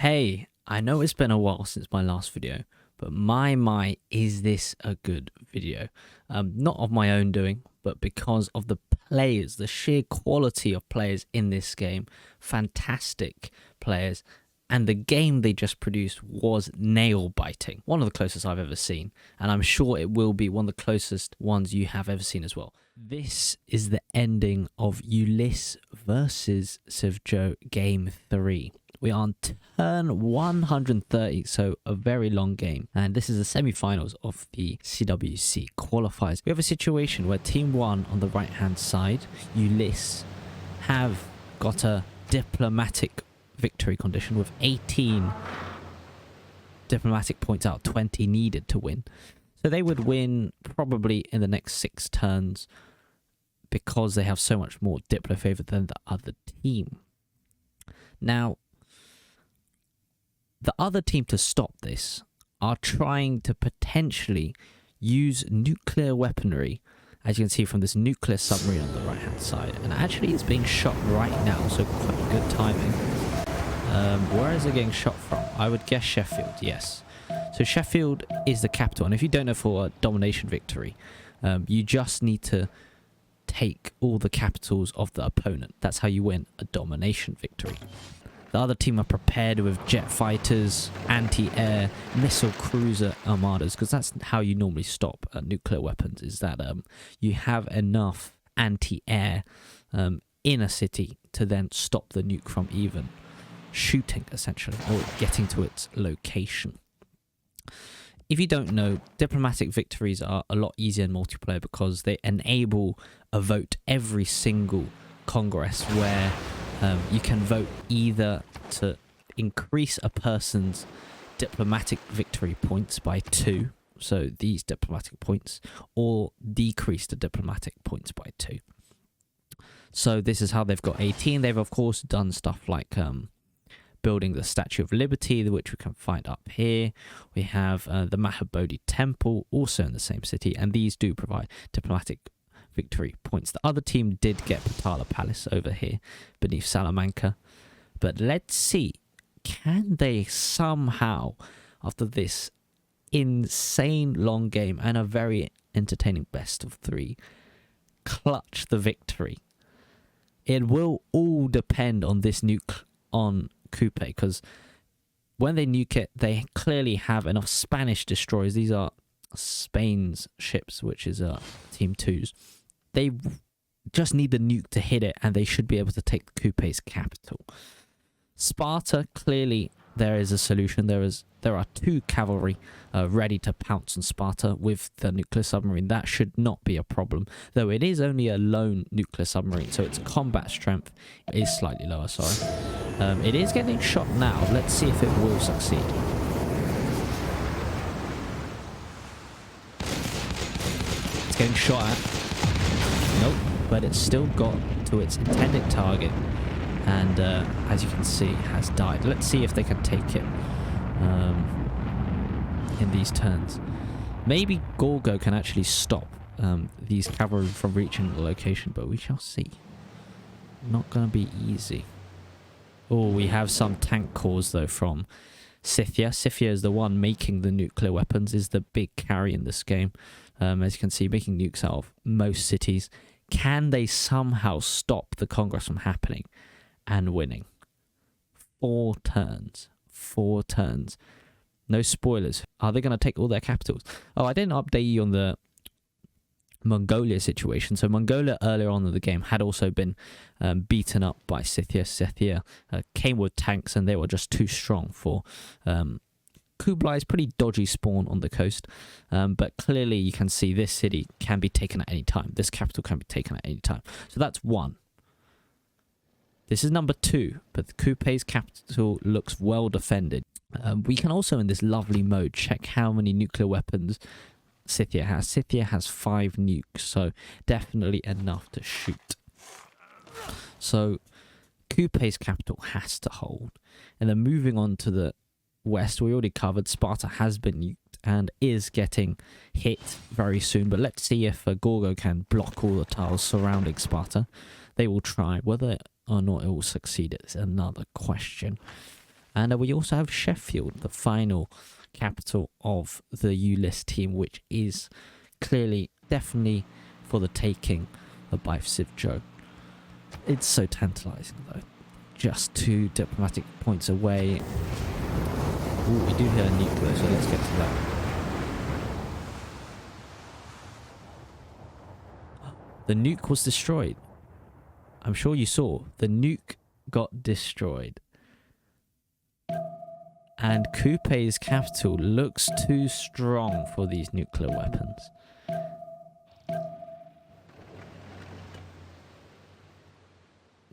Hey, I know it's been a while since my last video, but my, is this a good video? Not of my own doing, but because of the players, the sheer quality of players in this game. Fantastic players. And the game they just produced was nail-biting. One of the closest I've ever seen. And I'm sure it will be one of the closest ones you have ever seen as well. This is the ending of Ulis versus CivJoe Game 3. We are on turn 130, so a very long game. And this is the semi-finals of the CWC qualifiers. We have a situation where Team 1 on the right-hand side, Ulis, have got a diplomatic victory condition with 18 diplomatic points out of 20 needed to win. So they would win probably in the next 6 turns because they have so much more diplo favor than the other team. Now, the other team to stop this are trying to potentially use nuclear weaponry, as you can see from this nuclear submarine on the right hand side, and actually it's being shot right now, so quite good timing. Where is it getting shot from? I would guess Sheffield, yes. So Sheffield is the capital, and if you don't know, for a domination victory, you just need to take all the capitals of the opponent. That's how you win a domination victory. The other team are prepared with jet fighters, anti-air, missile cruiser armadas, because that's how you normally stop nuclear weapons, is that you have enough anti-air in a city to then stop the nuke from even shooting, essentially, or getting to its location. If you don't know, diplomatic victories are a lot easier in multiplayer because they enable a vote every single Congress where you can vote either to increase a person's diplomatic victory points by 2, so these diplomatic points, or decrease the diplomatic points by 2. So this is how they've got 18. They've of course done stuff like building the Statue of Liberty, which we can find up here. We have the Mahabodhi Temple, also in the same city, and these do provide diplomatic victory points. The other team did get Patala Palace over here beneath Salamanca, but let's see, can they somehow, after this insane long game and a very entertaining best of 3, clutch the victory? It will all depend on this nuke on Coupe, because when they nuke it, they clearly have enough Spanish destroyers. These are Spain's ships, which is Team 2's. They just need the nuke to hit it, and they should be able to take the Coupe's capital. Sparta, clearly there is a solution. There are 2 cavalry ready to pounce on Sparta with the nuclear submarine. That should not be a problem, though it is only a lone nuclear submarine, so its combat strength is slightly lower, sorry. It is getting shot now. Let's see if it will succeed. It's getting shot at. Nope, but it's still got to its intended target, and as you can see, has died. Let's see if they can take it in these turns. Maybe Gorgo can actually stop these cavalry from reaching the location, but we shall see. Not going to be easy. Oh, we have some tank cores though from Scythia. Scythia is the one making the nuclear weapons, is the big carry in this game. As you can see, making nukes out of most cities. Can they somehow stop the Congress from happening and winning? 4 turns. 4 turns. No spoilers. Are they going to take all their capitals? Oh, I didn't update you on the Mongolia situation. So Mongolia earlier on in the game had also been beaten up by Scythia. Scythia came with tanks, and they were just too strong for Kublai's pretty dodgy spawn on the coast. But clearly you can see this city can be taken at any time. This capital can be taken at any time. So that's 1. This is number 2, but the Coupe's capital looks well defended. We can also, in this lovely mode, check how many nuclear weapons Scythia has. Scythia has 5 nukes, so definitely enough to shoot. So Coupe's capital has to hold. And then moving on to the west, we already covered Sparta has been nuked and is getting hit very soon, but let's see if Gorgo can block all the tiles surrounding Sparta. They will try. Whether or not it will succeed is another question. And we also have Sheffield, the final capital of the Ulis team, which is clearly, definitely for the taking by CivJoe. It's so tantalizing though. Just 2 diplomatic points away. Ooh, we do hear a nuclear, so let's get to that. The nuke was destroyed. I'm sure you saw. The nuke got destroyed. And Coupe's capital looks too strong for these nuclear weapons.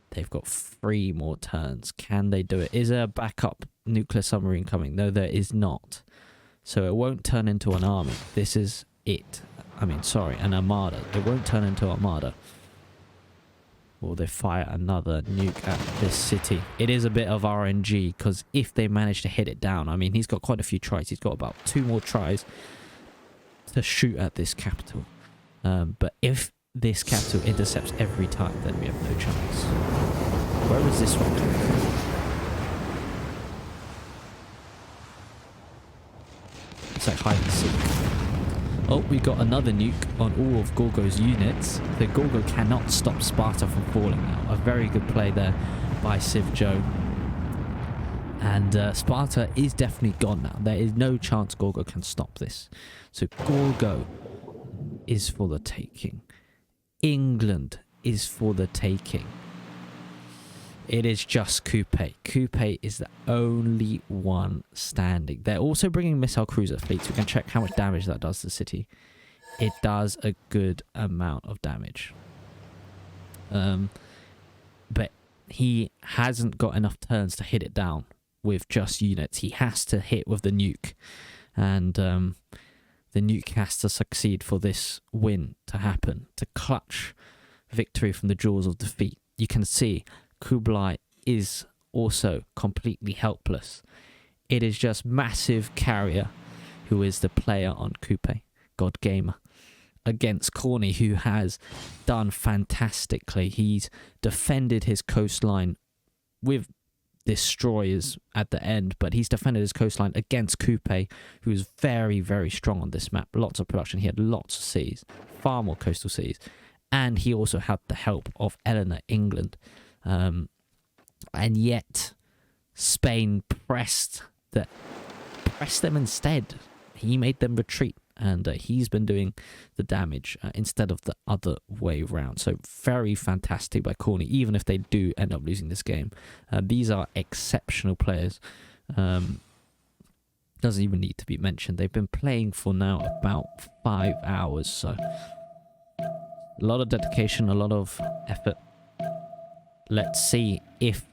They've got 3 more turns. Can they do it? Is there a backup nuclear submarine coming? No, there is not. So it won't turn into an army. This is it. I mean, sorry, an armada. It won't turn into an armada. Or they fire another nuke at this city. It is a bit of RNG, because if they manage to hit it down, I mean, he's got quite a few tries. He's got about 2 more tries to shoot at this capital. But if this capital intercepts every time, then we have no chance. Where is this one coming from? It's like hide and seek. Oh, we got another nuke on all of Gorgo's units. The Gorgo cannot stop Sparta from falling now. A very good play there by CivJoe. And Sparta is definitely gone now. There is no chance Gorgo can stop this. So Gorgo is for the taking. England is for the taking. It is just Coupe. Coupe is the only one standing. They're also bringing missile cruiser fleets. We can check how much damage that does to the city. It does a good amount of damage. But he hasn't got enough turns to hit it down with just units. He has to hit with the nuke. And the nuke has to succeed for this win to happen. To clutch victory from the jaws of defeat. You can see Kublai is also completely helpless. It is just Massive Carrier who is the player on Coupe, God Gamer, against Corny, who has done fantastically. He's defended his coastline with destroyers at the end, but he's defended his coastline against Coupe, who is very, very strong on this map. Lots of production. He had lots of seas, far more coastal seas. And he also had the help of Eleanor, England. And yet Spain pressed them instead. He made them retreat, and he's been doing the damage instead of the other way around. So very fantastic by Corny, even if they do end up losing this game. These are exceptional players. Doesn't even need to be mentioned. They've been playing for now about 5 hours, so a lot of dedication, a lot of effort. Let's see if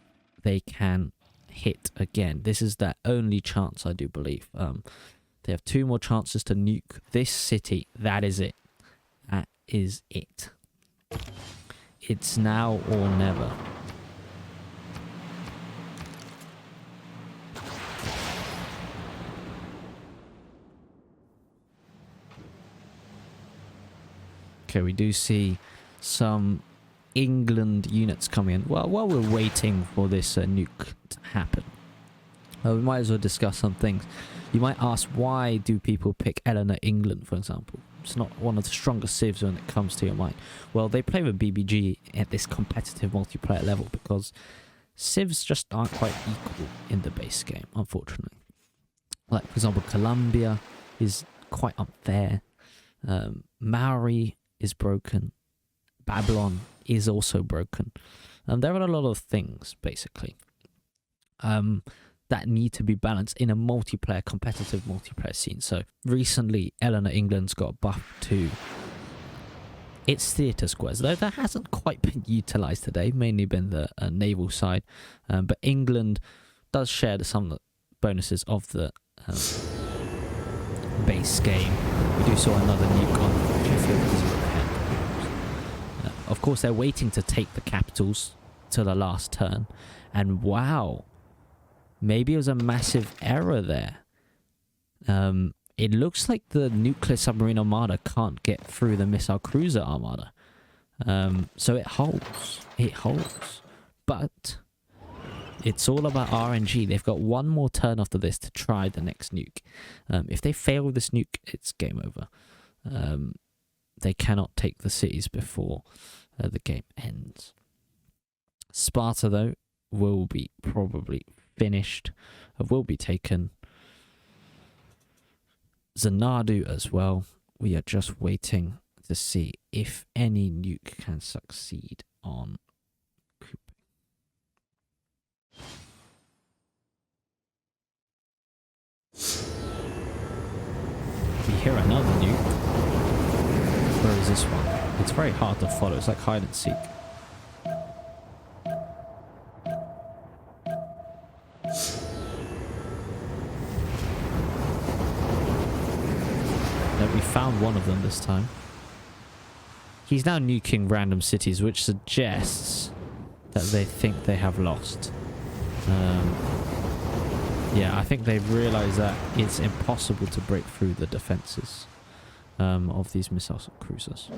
they can hit again. This is their only chance, I do believe. They have 2 more chances to nuke this city. That is it. That is it. It's now or never. Okay, we do see some England units coming in. Well, while we're waiting for this nuke to happen, we might as well discuss some things. You might ask, why do people pick Eleanor, England, for example? It's not one of the strongest civs when it comes to your mind. Well, they play with BBG at this competitive multiplayer level because civs just aren't quite equal in the base game, unfortunately. Like, for example, Colombia is quite up there. Maori is broken. Babylon is also broken. There are a lot of things, basically, that need to be balanced in a multiplayer, competitive multiplayer scene. So recently, Eleanor, England's got buffed to its theatre squares, though that hasn't quite been utilised today, mainly been the naval side. But England does share some of the bonuses of the base game. We do saw another nuke on Sheffield because of the head. Of course, they're waiting to take the capitals to the last turn. And wow, maybe it was a massive error there. It looks like the nuclear submarine armada can't get through the missile cruiser armada. So it holds. It holds. But It's all about RNG. They've got one more turn after this to try the next nuke. If they fail this nuke, it's game over. They cannot take the cities before the game ends. Sparta, though, will be probably finished, will be taken. Xanadu as well. We are just waiting to see if any nuke can succeed on Kupe. We hear another nuke. Where is this one? It's very hard to follow. It's like hide and seek. No, we found one of them this time. He's now nuking random cities, which suggests that they think they have lost. Yeah, I think they've realized that it's impossible to break through the defenses of these missile cruisers.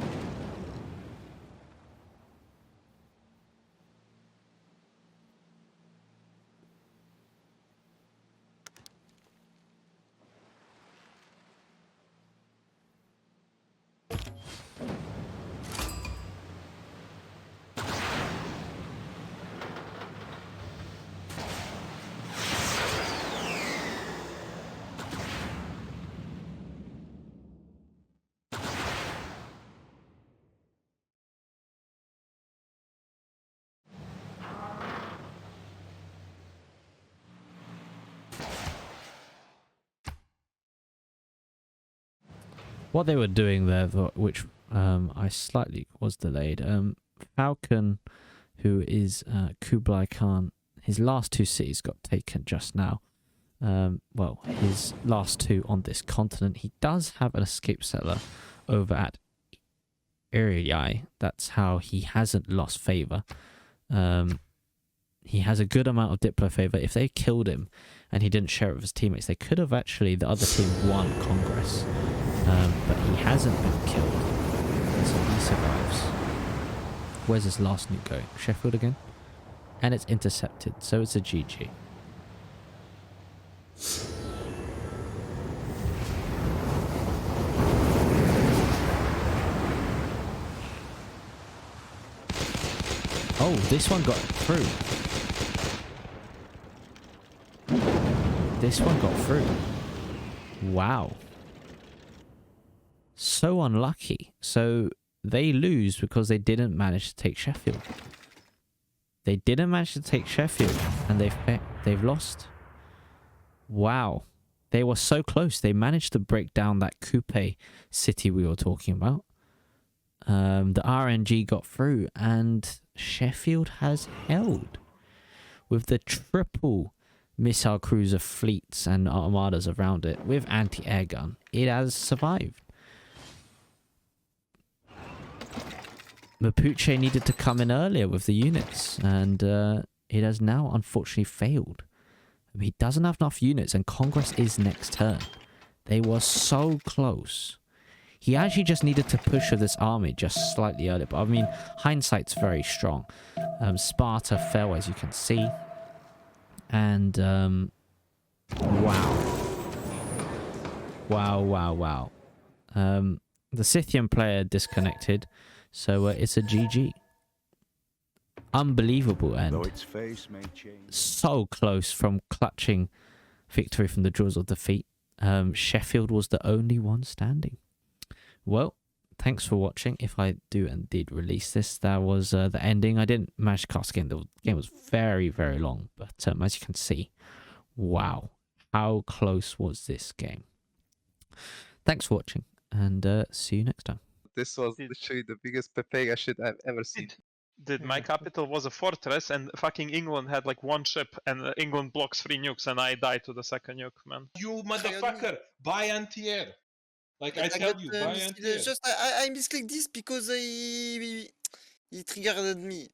What they were doing there, which I slightly was delayed. Falcon, who is Kublai Khan, his last two cities got taken just now. Well, his last two on this continent. He does have an escape settler over at Iriai. That's how he hasn't lost favor. He has a good amount of Diplo favor. If they killed him and he didn't share it with his teammates, they could have actually, the other team won Congress. But he hasn't been killed, so he survives. Where's his last nuke going? Sheffield again? And it's intercepted, so it's a GG. Oh, this one got through. This one got through. Wow. So unlucky. So they lose because they didn't manage to take Sheffield. They didn't manage to take Sheffield, and they've lost. Wow. They were so close. They managed to break down that Kupe city we were talking about. The RNG got through, and Sheffield has held. With the triple missile cruiser fleets and armadas around it, with anti-air gun, it has survived. Mapuche needed to come in earlier with the units, and it has now unfortunately failed. He doesn't have enough units, and Congress is next turn. They were so close. He actually just needed to push with this army just slightly earlier, but I mean, hindsight's very strong. Sparta fell, as you can see, and wow. The Scythian player disconnected. So it's a GG. Unbelievable end. So close from clutching victory from the jaws of defeat. Sheffield was the only one standing. Well, thanks for watching. If I do indeed release this, that was the ending. I didn't manage to cast again. The game was very, very long. But as you can see, wow. How close was this game? Thanks for watching, and see you next time. This was literally the biggest Pepega shit I've ever seen. Did my capital was a fortress, and fucking England had like one ship, and England blocks 3 nukes, and I died to the second nuke, man. You motherfucker, buy anti-air. Like I tell you, buy anti-air. Just I misclicked this because he triggered me.